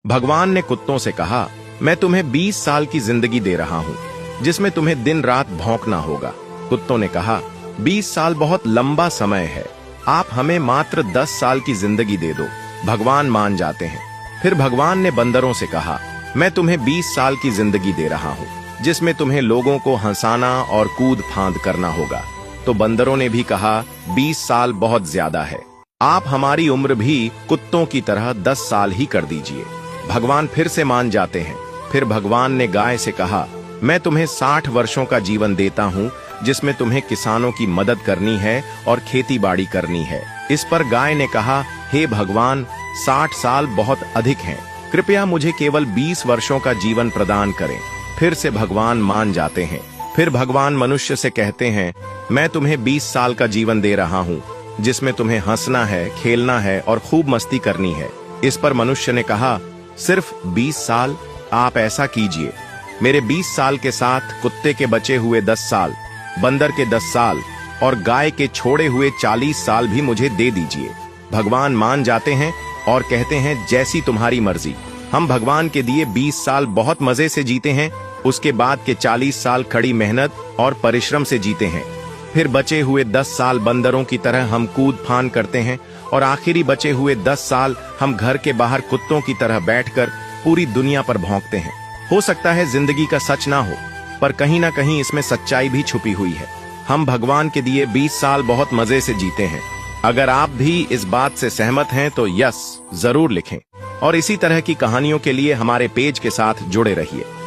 भगवान ने कुत्तों से कहा, मैं तुम्हें 20 साल की जिंदगी दे रहा हूँ, जिसमें तुम्हें दिन रात भौंकना होगा। कुत्तों ने कहा, 20 साल बहुत लंबा समय है, आप हमें मात्र 10 साल की जिंदगी दे दो। भगवान मान जाते हैं। फिर भगवान ने बंदरों से कहा, मैं तुम्हें 20 साल की जिंदगी दे रहा हूँ, जिसमें तुम्हें लोगों को हंसाना और कूद फांद करना होगा। तो बंदरों ने भी कहा, 20 साल बहुत ज्यादा है, आप हमारी उम्र भी कुत्तों की तरह 10 साल ही कर दीजिए। भगवान फिर से मान जाते हैं। फिर भगवान ने गाय से कहा, मैं तुम्हें 60 वर्षों का जीवन देता हूँ, जिसमें तुम्हें किसानों की मदद करनी है और खेती बाड़ी करनी है। इस पर गाय ने कहा, हे भगवान, 60 साल बहुत अधिक हैं, कृपया मुझे केवल 20 वर्षों का जीवन प्रदान करें। फिर से भगवान मान जाते हैं। फिर भगवान मनुष्य से कहते हैं, मैं तुम्हें 20 साल का जीवन दे रहा हूँ, जिसमें तुम्हें हंसना है, खेलना है और खूब मस्ती करनी है। इस पर मनुष्य ने कहा, सिर्फ 20 साल? आप ऐसा कीजिए, मेरे 20 साल के साथ कुत्ते के बचे हुए 10 साल, बंदर के 10 साल और गाय के छोड़े हुए 40 साल भी मुझे दे दीजिए। भगवान मान जाते हैं और कहते हैं, जैसी तुम्हारी मर्जी। हम भगवान के दिए 20 साल बहुत मजे से जीते हैं, उसके बाद के 40 साल कड़ी मेहनत और परिश्रम से जीते हैं। फिर बचे हुए 10 साल बंदरों की तरह हम कूद फान करते हैं और आखिरी बचे हुए 10 साल हम घर के बाहर कुत्तों की तरह बैठकर पूरी दुनिया पर भौंकते हैं। हो सकता है जिंदगी का सच ना हो, पर कहीं ना कहीं इसमें सच्चाई भी छुपी हुई है। हम भगवान के दिए 20 साल बहुत मजे से जीते हैं। अगर आप भी इस बात से सहमत हैं तो यस जरूर लिखें और इसी तरह की कहानियों के लिए हमारे पेज के साथ जुड़े रहिए।